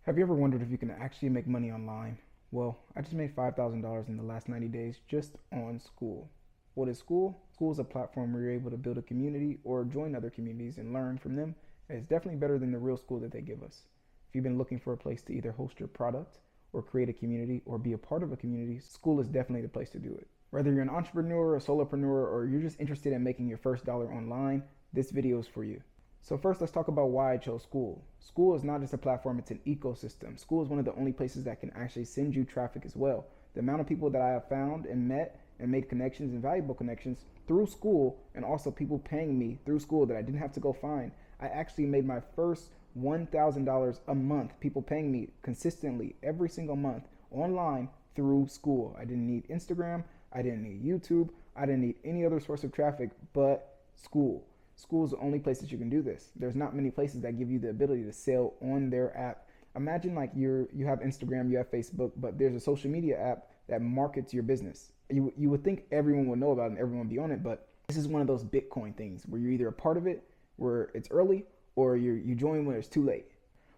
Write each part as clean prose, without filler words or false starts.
Have you ever wondered if you can actually make money online? Well, I just made $5,000 in the last 90 days just on School. What is School? School is a platform where you're able to build a community or join other communities and learn from them. And it's definitely better than the real school that they give us. If you've been looking for a place to either host your product or create a community or be a part of a community, School is definitely the place to do it. Whether you're an entrepreneur, a solopreneur, or you're just interested in making your first dollar online, this video is for you. So first, let's talk about why I chose School. School is not just a platform, it's an ecosystem. School is one of the only places that can actually send you traffic as well. The amount of people that I have found and met and made connections and valuable connections through School, and also people paying me through School that I didn't have to go find. I actually made my first $1,000 a month, people paying me consistently every single month online through School. I didn't need Instagram, I didn't need YouTube, I didn't need any other source of traffic but School. School is the only place that you can do this. There's not many places that give you the ability to sell on their app. Imagine like you have Instagram, you have Facebook, but there's a social media app that markets your business. You would think everyone would know about it and everyone would be on it, but this is one of those Bitcoin things where you're either a part of it where it's early, or you join when it's too late,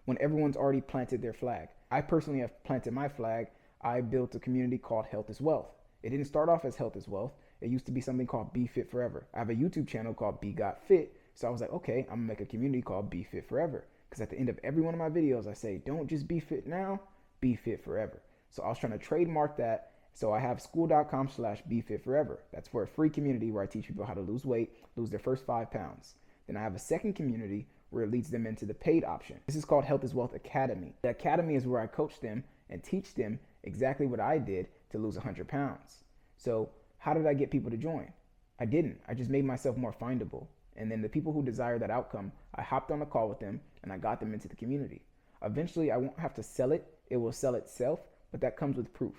when everyone's already planted their flag. I personally have planted my flag. I built a community called Health is Wealth. It didn't start off as Health is Wealth. It used to be something called Be Fit Forever. I have a YouTube channel called Be Got Fit. So I was like, okay, I'm gonna make a community called Be Fit Forever. Because at the end of every one of my videos, I say, don't just be fit now, be fit forever. So I was trying to trademark that. So I have school.com/BeFitForever. That's for a free community where I teach people how to lose weight, lose their first 5 pounds. Then I have a second community where it leads them into the paid option. This is called Health is Wealth Academy. The academy is where I coach them and teach them exactly what I did to lose 100 pounds. So how did I get people to join? I didn't. I just made myself more findable. And then the people who desire that outcome, I hopped on a call with them and I got them into the community. Eventually, I won't have to sell it. It will sell itself, but that comes with proof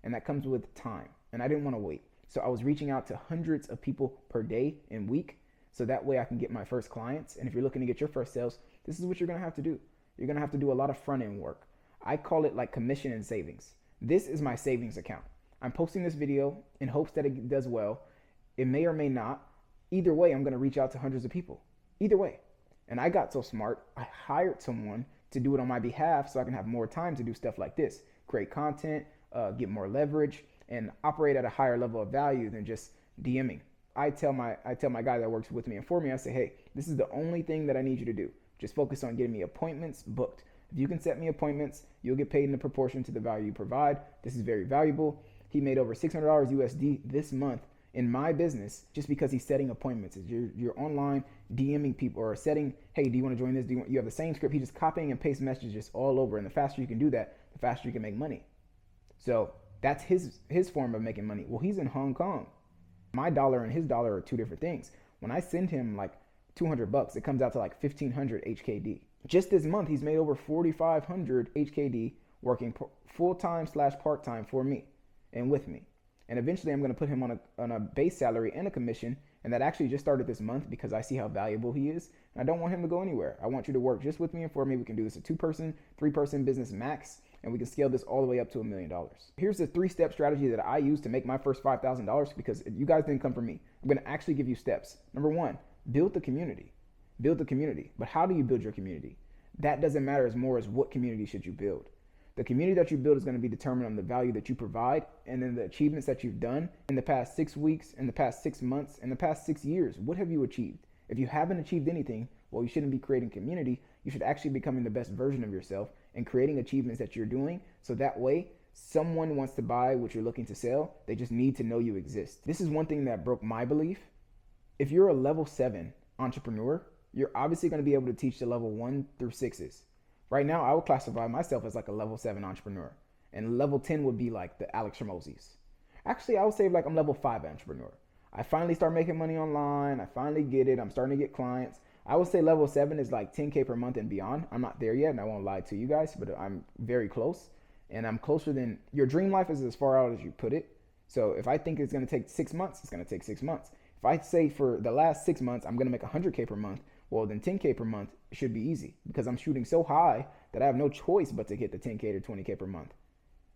and that comes with time. And I didn't want to wait. So I was reaching out to hundreds of people per day and week. So that way I can get my first clients. And if you're looking to get your first sales, this is what you're going to have to do. You're going to have to do a lot of front end work. I call it like commission and savings. This is my savings account. I'm posting this video in hopes that it does well. It may or may not. Either way, I'm going to reach out to hundreds of people. Either way. And I got so smart, I hired someone to do it on my behalf so I can have more time to do stuff like this. Create content, get more leverage, and operate at a higher level of value than just DMing. I tell my guy that works with me and for me, I say, hey, this is the only thing that I need you to do. Just focus on getting me appointments booked. If you can set me appointments, you'll get paid in a proportion to the value you provide. This is very valuable. He made over $600 USD this month in my business just because he's setting appointments. You're online DMing people or setting, hey, do you want to join this? You have the same script. He's just copying and pasting messages all over. And the faster you can do that, the faster you can make money. So that's his form of making money. Well, he's in Hong Kong. My dollar and his dollar are two different things. When I send him like $200, it comes out to like 1,500 HKD. Just this month, he's made over 4,500 HKD working full-time / part-time for me and with me. And eventually I'm going to put him on a base salary and a commission. And that actually just started this month because I see how valuable he is. And I don't want him to go anywhere. I want you to work just with me and for me. We can do this a 2-person, 3-person business max. And we can scale this all the way up to $1 million. Here's the 3-step strategy that I use to make my first $5,000 because you guys didn't come from me. I'm going to actually give you steps. Number 1, build the community. Build the community. But how do you build your community? That doesn't matter as more as what community should you build. The community that you build is going to be determined on the value that you provide and then the achievements that you've done in the past 6 weeks, in the past 6 months, in the past 6 years. What have you achieved? If you haven't achieved anything, well, you shouldn't be creating community. You should actually be becoming the best version of yourself and creating achievements that you're doing. So that way, someone wants to buy what you're looking to sell. They just need to know you exist. This is one thing that broke my belief. If you're a level 7 entrepreneur, you're obviously going to be able to teach the level 1 through 6s. Right now, I would classify myself as like a level 7 entrepreneur. And level 10 would be like the Alex Hormozis. Actually, I would say like I'm level 5 entrepreneur. I finally start making money online. I finally get it. I'm starting to get clients. I would say level 7 is like 10K per month and beyond. I'm not there yet, and I won't lie to you guys, but I'm very close. And I'm closer than your dream life is as far out as you put it. So if I think it's going to take 6 months, it's going to take 6 months. If I say for the last 6 months, I'm going to make 100K per month, well, then 10K per month should be easy because I'm shooting so high that I have no choice but to hit the 10K to 20K per month.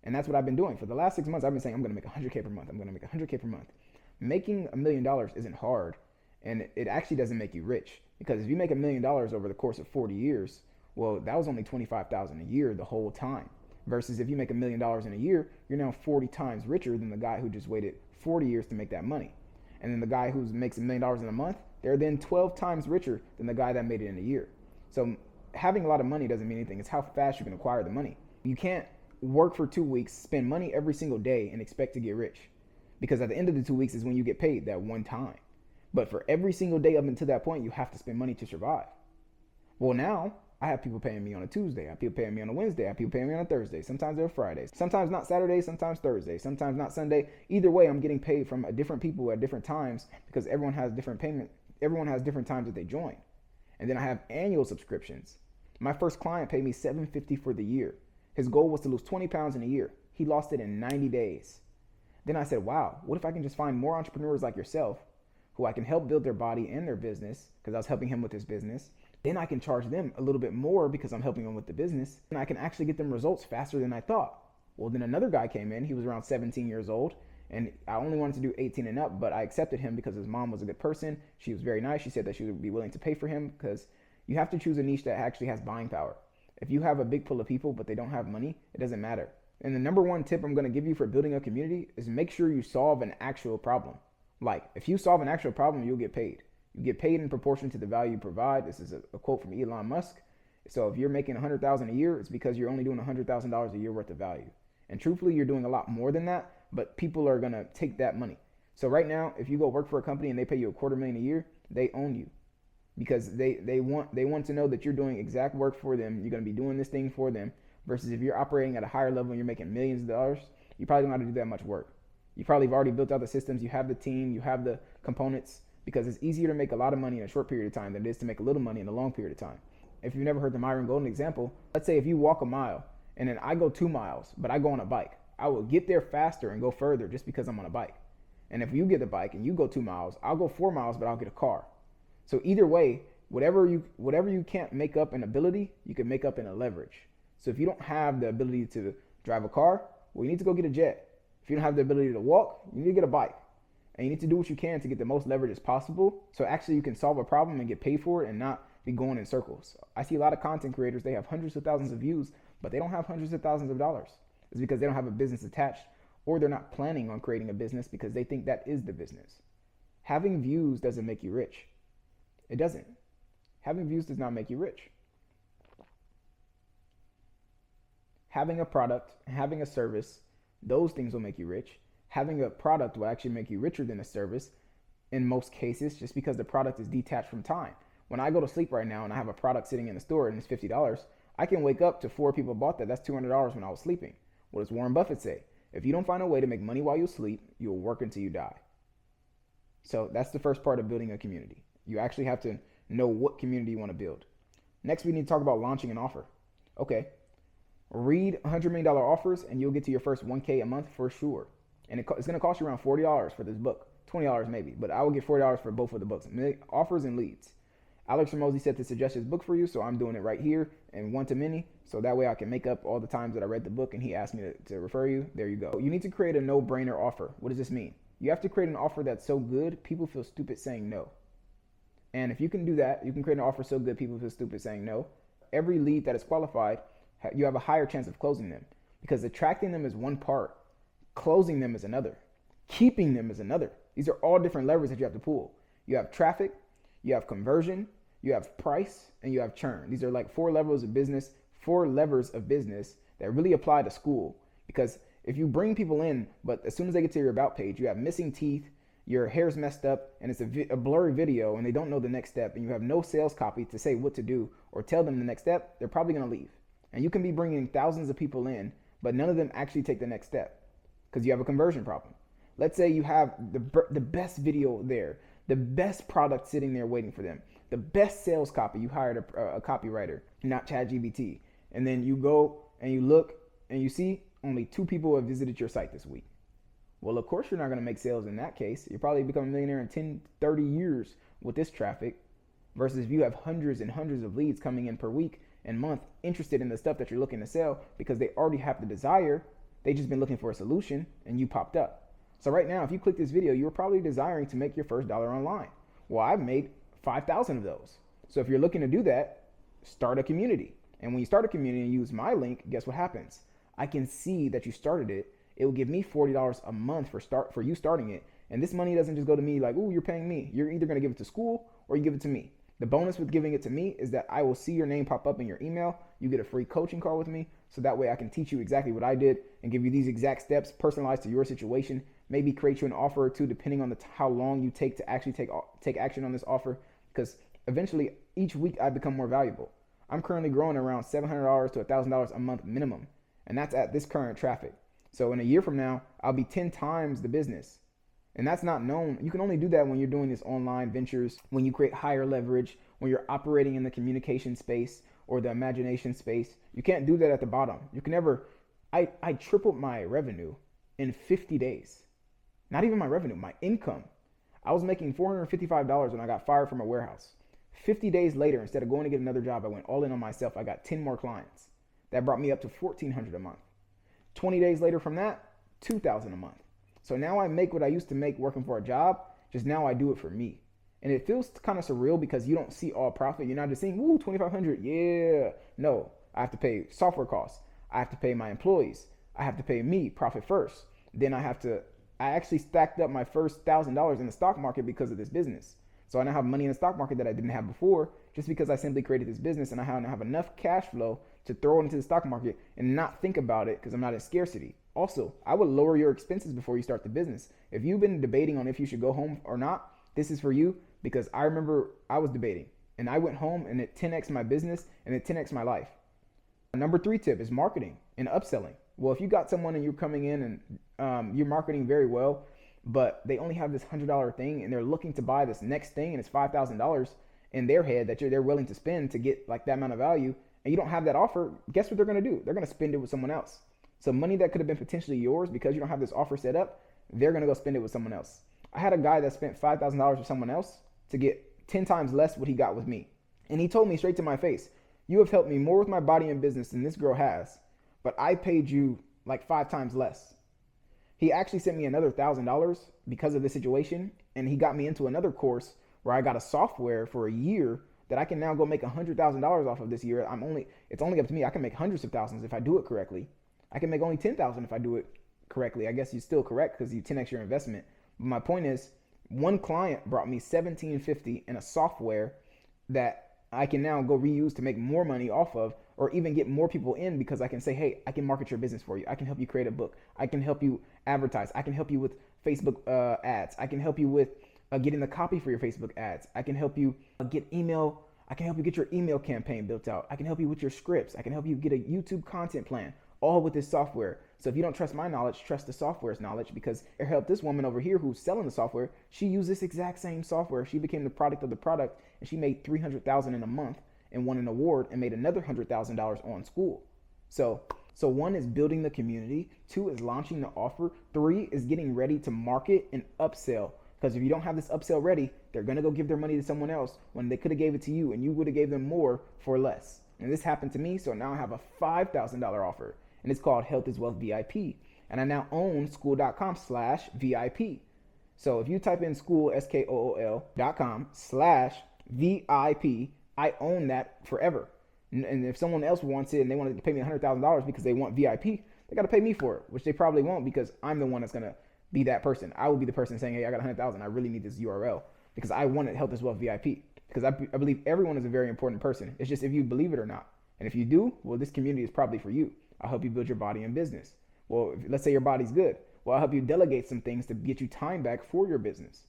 And that's what I've been doing. For the last 6 months, I've been saying I'm going to make 100K per month. I'm going to make 100K per month. Making $1 million isn't hard, and it actually doesn't make you rich because if you make $1 million over the course of 40 years, Well, that was only 25,000 a year the whole time. Versus if you make $1 million in a year, you're now 40 times richer than the guy who just waited 40 years to make that money. And then the guy who makes $1 million in a month, they're then 12 times richer than the guy that made it in a year. So having a lot of money doesn't mean anything. It's how fast you can acquire the money. You can't work for 2 weeks, spend money every single day, and expect to get rich. Because at the end of the 2 weeks is when you get paid that one time. But for every single day up until that point, you have to spend money to survive. Well, now I have people paying me on a Tuesday. I have people paying me on a Wednesday. I have people paying me on a Thursday. Sometimes they're Fridays. Sometimes not Saturday, sometimes Thursday. Sometimes not Sunday. Either way, I'm getting paid from different people at different times because everyone has different payment. Everyone has different times that they join. And then I have annual subscriptions. My first client paid me $750 for the year. His goal was to lose 20 pounds in a year. He lost it in 90 days. Then I said, wow, what if I can just find more entrepreneurs like yourself who I can help build their body and their business, because I was helping him with his business. Then I can charge them a little bit more because I'm helping them with the business, and I can actually get them results faster than I thought. Well, then another guy came in. He was around 17 years old, and I only wanted to do 18 and up, but I accepted him because his mom was a good person. She was very nice. She said that she would be willing to pay for him because you have to choose a niche that actually has buying power. If you have a big pool of people, but they don't have money, it doesn't matter. And the number one tip I'm going to give you for building a community is make sure you solve an actual problem. Like, if you solve an actual problem, you'll get paid. You get paid in proportion to the value you provide. This is a quote from Elon Musk. So if you're making $100,000 a year, it's because you're only doing $100,000 a year worth of value. And truthfully, you're doing a lot more than that, but people are going to take that money. So right now, if you go work for a company and they pay you $250,000 a year, they own you because they want to know that you're doing exact work for them. You're going to be doing this thing for them. Versus if you're operating at a higher level and you're making millions of dollars, you probably don't have to do that much work. You probably have already built out the systems, you have the team, you have the components, because it's easier to make a lot of money in a short period of time than it is to make a little money in a long period of time. If you've never heard the Myron Golden example, let's say if you walk a mile and then I go 2 miles, but I go on a bike, I will get there faster and go further just because I'm on a bike. And if you get the bike and you go 2 miles, I'll go 4 miles, but I'll get a car. So either way, whatever you can't make up in ability, you can make up in a leverage. So if you don't have the ability to drive a car, well, you need to go get a jet. If you don't have the ability to walk, you need to get a bike. And you need to do what you can to get the most leverage as possible. So actually you can solve a problem and get paid for it and not be going in circles. I see a lot of content creators, they have hundreds of thousands of views, but they don't have hundreds of thousands of dollars. It's because they don't have a business attached, or they're not planning on creating a business because they think that is the business. Having views doesn't make you rich. It doesn't. Having views does not make you rich. Having a product, having a service, those things will make you rich. Having a product will actually make you richer than a service in most cases, just because the product is detached from time. When I go to sleep right now and I have a product sitting in the store and it's $50, I can wake up to 4 people bought that. That's $200 when I was sleeping. What does Warren Buffett say? If you don't find a way to make money while you sleep, you'll work until you die. So that's the first part of building a community. You actually have to know what community you want to build. Next, we need to talk about launching an offer. Okay. Read $100 million offers and you'll get to your first 1K a month for sure. And it's going to cost you around $40 for this book, $20 maybe, but I will get $40 for both of the books, offers and leads. Alex Hormozi said to suggest his book for you, so I'm doing it right here and one to many, so that way I can make up all the times that I read the book and he asked me to refer you. There you go. You need to create a no-brainer offer. What does this mean? You have to create an offer that's so good, people feel stupid saying no. And if you can do that, you can create an offer so good, people feel stupid saying no. Every lead that is qualified, you have a higher chance of closing them, because attracting them is one part, closing them is another, keeping them is another. These are all different levers that you have to pull. You have traffic, you have conversion, you have price, and you have churn. These are like 4 levels of business that really apply to school. Because if you bring people in, but as soon as they get to your about page, you have missing teeth, your hair's messed up, and it's a blurry video, and they don't know the next step, and you have no sales copy to say what to do or tell them the next step, they're probably going to leave. And you can be bringing thousands of people in, but none of them actually take the next step because you have a conversion problem. Let's say you have the best video there, the best product sitting there waiting for them, the best sales copy. You hired a copywriter, not ChatGPT. And then you go and you look and you see only 2 people have visited your site this week. Well, of course, you're not going to make sales in that case. You'll probably become a millionaire in 10, 30 years with this traffic versus if you have hundreds and hundreds of leads coming in per week and month interested in the stuff that you're looking to sell because they already have the desire. They just been looking for a solution and you popped up. So right now, if you click this video, you were probably desiring to make your first dollar online. Well, I've made 5,000 of those. So if you're looking to do that, start a community. And when you start a community and use my link, guess what happens? I can see that you started it. It will give me $40 a month for you starting it. And this money doesn't just go to me like, ooh, you're paying me. You're either going to give it to school or you give it to me. The bonus with giving it to me is that I will see your name pop up in your email. You get a free coaching call with me. So that way I can teach you exactly what I did and give you these exact steps personalized to your situation. Maybe create you an offer or two depending on how long you take to actually take action on this offer. Because eventually each week I become more valuable. I'm currently growing around $700 to $1,000 a month minimum. And that's at this current traffic. So in a year from now, I'll be 10 times the business. And that's not known. You can only do that when you're doing this online ventures, when you create higher leverage, when you're operating in the communication space or the imagination space. You can't do that at the bottom. You can never. I tripled my revenue in 50 days. Not even my revenue, my income. I was making $455 when I got fired from a warehouse. 50 days later, instead of going to get another job, I went all in on myself. I got 10 more clients. That brought me up to $1,400 a month. 20 days later from that, $2,000 a month. So now I make what I used to make working for a job, just now I do it for me. And it feels kind of surreal because you don't see all profit. You're not just saying, woo, $2,500, yeah. No, I have to pay software costs. I have to pay my employees. I have to pay me, profit first. Then I actually stacked up my first $1,000 in the stock market because of this business. So I now have money in the stock market that I didn't have before just because I simply created this business, and I now have enough cash flow to throw it into the stock market and not think about it because I'm not in scarcity. Also, I would lower your expenses before you start the business. If you've been debating on if you should go home or not, this is for you, because I remember I was debating and I went home and it 10x my business and it 10x my life. Number 3 tip is marketing and upselling. Well, if you got someone and you're coming in and you're marketing very well, but they only have this $100 thing and they're looking to buy this next thing and it's $5,000 in their head that they're willing to spend to get like that amount of value, and you don't have that offer, guess what they're going to do? They're going to spend it with someone else. So money that could have been potentially yours because you don't have this offer set up, they're going to go spend it with someone else. I had a guy that spent $5,000 with someone else to get 10 times less what he got with me. And he told me straight to my face, you have helped me more with my body and business than this girl has, but I paid you like 5 times less. He actually sent me another $1,000 because of the situation, and he got me into another course where I got a software for a year that I can now go make $100,000 off of this year. It's only up to me. I can make hundreds of thousands if I do it correctly. I can make only 10,000 if I do it correctly. I guess you're still correct because you 10x your investment. But my point is, one client brought me $1,750 in a software that I can now go reuse to make more money off of, or even get more people in, because I can say, hey, I can market your business for you. I can help you create a book. I can help you advertise. I can help you with Facebook ads. I can help you with getting the copy for your Facebook ads. I can help you get email. I can help you get your email campaign built out. I can help you with your scripts. I can help you get a YouTube content plan, all with this software. So if you don't trust my knowledge, trust the software's knowledge, because it helped this woman over here who's selling the software. She used this exact same software. She became the product of the product, and she made $300,000 in a month and won an award and made another $100,000 on school. So 1 is building the community, 2 is launching the offer, 3 is getting ready to market and upsell. Because if you don't have this upsell ready, they're gonna go give their money to someone else when they could have gave it to you, and you would have gave them more for less. And this happened to me, so now I have a $5,000 offer, and it's called Health is Wealth VIP. And I now own school.com/VIP. So if you type in school, SKOOL.com/VIP, I own that forever. And if someone else wants it and they want to pay me $100,000 because they want VIP, they got to pay me for it, which they probably won't, because I'm the one that's going to be that person. I will be the person saying, hey, I got 100,000. I really need this URL because I want it Health is Wealth VIP, because I believe everyone is a very important person. It's just if you believe it or not. And if you do, well, this community is probably for you. I'll help you build your body and business. Well, let's say your body's good. Well, I'll help you delegate some things to get you time back for your business.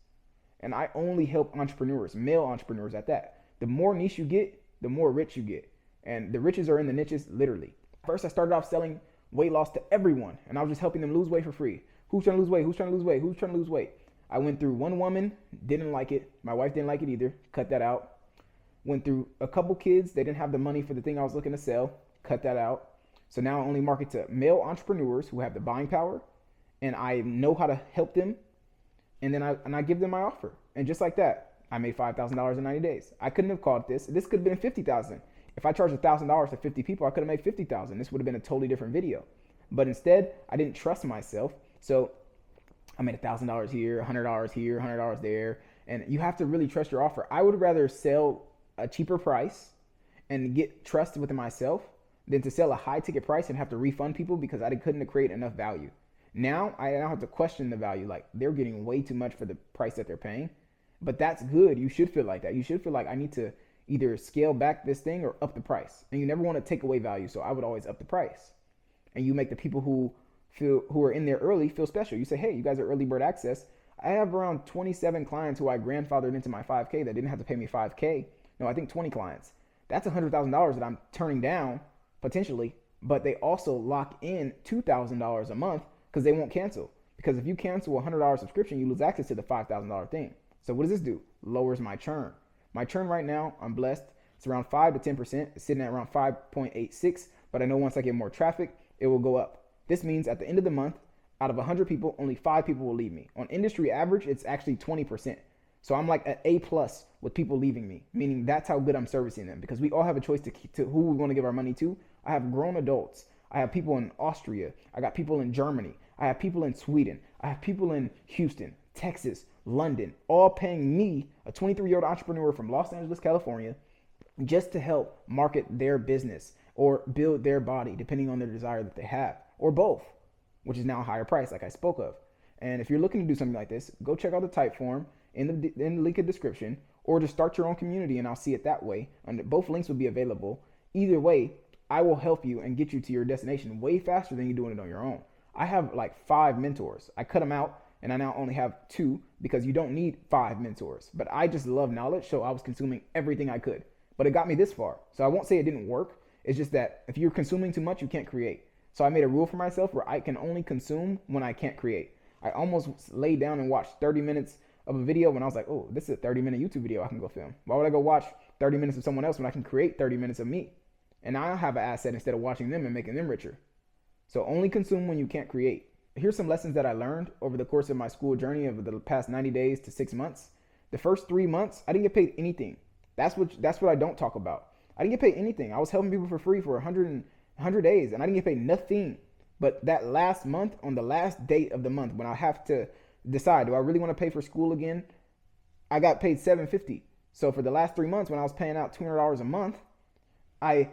And I only help entrepreneurs, male entrepreneurs at that. The more niche you get, the more rich you get. And the riches are in the niches, literally. First, I started off selling weight loss to everyone, and I was just helping them lose weight for free. Who's trying to lose weight? Who's trying to lose weight? Who's trying to lose weight? I went through one woman, didn't like it. My wife didn't like it either. Cut that out. Went through a couple kids. They didn't have the money for the thing I was looking to sell. Cut that out. So now I only market to male entrepreneurs who have the buying power, and I know how to help them. And then I give them my offer. And just like that, I made $5,000 in 90 days. I couldn't have caught this. This could have been $50,000. If I charged $1,000 to 50 people, I could have made $50,000. This would have been a totally different video. But instead, I didn't trust myself. So I made $1,000 here, $100 here, $100 there. And you have to really trust your offer. I would rather sell a cheaper price and get trust within myself than to sell a high ticket price and have to refund people because I couldn't create enough value. Now I now have to question the value. Like, they're getting way too much for the price that they're paying. But that's good. You should feel like that. You should feel like I need to either scale back this thing or up the price. And you never want to take away value. So I would always up the price. And you make the people who are in there early feel special. You say, hey, you guys are early bird access. I have around 27 clients who I grandfathered into my 5K that didn't have to pay me 5K. No, I think 20 clients. That's $100,000 that I'm turning down potentially, but they also lock in $2,000 a month because they won't cancel. Because if you cancel a $100 subscription, you lose access to the $5,000 thing. So what does this do? Lowers my churn. My churn right now, I'm blessed. It's around 5 to 10%. It's sitting at around 5.86, but I know once I get more traffic, it will go up. This means at the end of the month, out of 100 people, only 5 people will leave me. On industry average, it's actually 20%. So I'm like at A plus with people leaving me, meaning that's how good I'm servicing them, because we all have a choice to who we want to give our money to. I have grown adults. I have people in Austria. I got people in Germany. I have people in Sweden. I have people in Houston, Texas, London, all paying me, a 23-year-old entrepreneur from Los Angeles, California, just to help market their business or build their body, depending on their desire that they have, or both, which is now a higher price, like I spoke of. And if you're looking to do something like this, go check out the Typeform in the link in the description, or just start your own community and I'll see it that way. And both links will be available. Either way, I will help you and get you to your destination way faster than you doing it on your own. I have like 5 mentors. I cut them out and I now only have 2 because you don't need 5 mentors. But I just love knowledge, so I was consuming everything I could. But it got me this far. So I won't say it didn't work. It's just that if you're consuming too much, you can't create. So I made a rule for myself where I can only consume when I can't create. I almost laid down and watched 30 minutes of a video when I was like, oh, this is a 30-minute YouTube video I can go film. Why would I go watch 30 minutes of someone else when I can create 30 minutes of me? And I'll have an asset instead of watching them and making them richer. So only consume when you can't create. Here's some lessons that I learned over the course of my school journey over the past 90 days to 6 months. The first 3 months, I didn't get paid anything. That's what I don't talk about. I didn't get paid anything. I was helping people for free for 100 days and I didn't get paid nothing. But that last month, on the last date of the month, when I have to decide, do I really want to pay for school again? I got paid $750. So for the last 3 months, when I was paying out $200 a month, I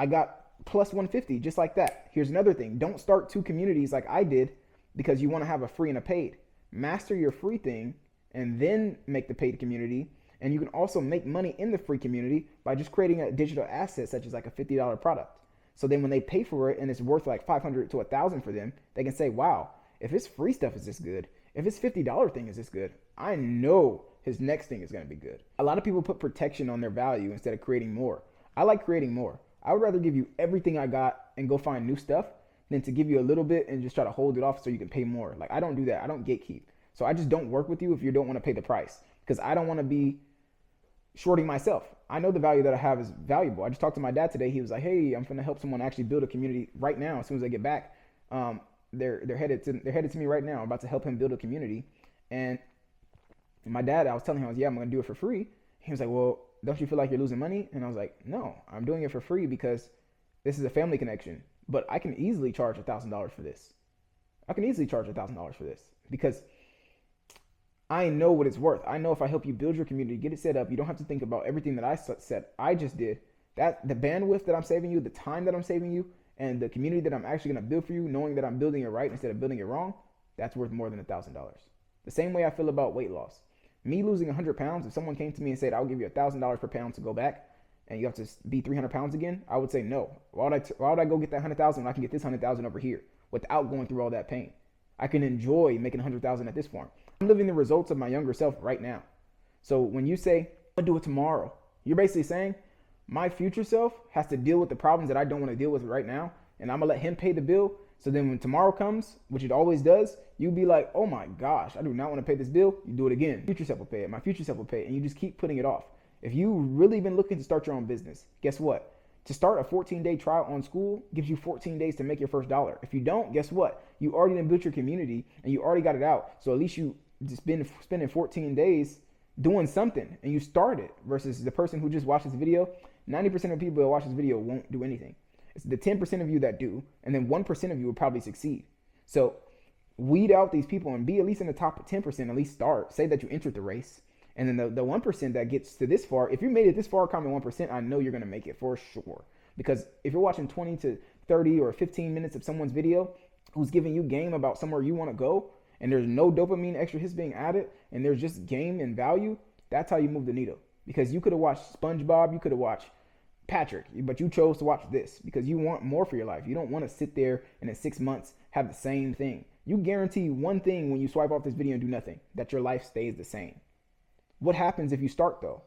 got plus $150, just like that. Here's another thing. Don't start 2 communities like I did because you want to have a free and a paid. Master your free thing and then make the paid community. And you can also make money in the free community by just creating a digital asset, such as like a $50 product. So then when they pay for it and it's worth like $500 to $1,000 for them, they can say, wow, if his free stuff is this good, if his $50 thing is this good, I know his next thing is going to be good. A lot of people put protection on their value instead of creating more. I like creating more. I would rather give you everything I got and go find new stuff than to give you a little bit and just try to hold it off so you can pay more. Like, I don't do that. I don't gatekeep. So I just don't work with you if you don't want to pay the price, because I don't want to be shorting myself. I know the value that I have is valuable. I just talked to my dad today. He was like, hey, I'm going to help someone actually build a community right now. As soon as I get back, they're headed to me right now. I'm about to help him build a community. And my dad, I was telling him, I'm going to do it for free. He was like, well, don't you feel like you're losing money? And I was like, no, I'm doing it for free because this is a family connection. But I can easily charge $1,000 for this. I can easily charge $1,000 for this because I know what it's worth. I know if I help you build your community, get it set up, you don't have to think about everything that I said. I just did. That the bandwidth that I'm saving you, the time that I'm saving you, and the community that I'm actually going to build for you, knowing that I'm building it right instead of building it wrong, that's worth more than $1,000. The same way I feel about weight loss. Me losing 100 pounds, if someone came to me and said, I'll give you $1,000 per pound to go back and you have to be 300 pounds again, I would say no. Why would I go get that 100,000 when I can get this 100,000 over here without going through all that pain? I can enjoy making 100,000 at this form. I'm living the results of my younger self right now. So when you say, I'll do it tomorrow, you're basically saying my future self has to deal with the problems that I don't want to deal with right now, and I'm going to let him pay the bill. So then when tomorrow comes, which it always does, you'll be like, oh my gosh, I do not want to pay this bill. You do it again. Future self will pay it. My future self will pay it. And you just keep putting it off. If you've really been looking to start your own business, guess what? To start a 14-day trial on school gives you 14 days to make your first dollar. If you don't, guess what? You already done built your community and you already got it out. So at least you just been spending 14 days doing something and you started, versus the person who just watched this video. 90% of people that watch this video won't do anything. It's the 10% of you that do, and then 1% of you will probably succeed. So weed out these people and be at least in the top 10%, at least start. Say that you entered the race And then the 1% that gets to this far, if you made it this far, comment 1%, I know you're going to make it for sure. Because if you're watching 20 to 30 or 15 minutes of someone's video who's giving you game about somewhere you want to go, and there's no dopamine extra hits being added, and there's just game and value, that's how you move the needle. Because you could have watched SpongeBob, you could have watched Patrick, but you chose to watch this because you want more for your life. You don't want to sit there and in 6 months have the same thing. You guarantee one thing when you swipe off this video and do nothing, that your life stays the same. What happens if you start though?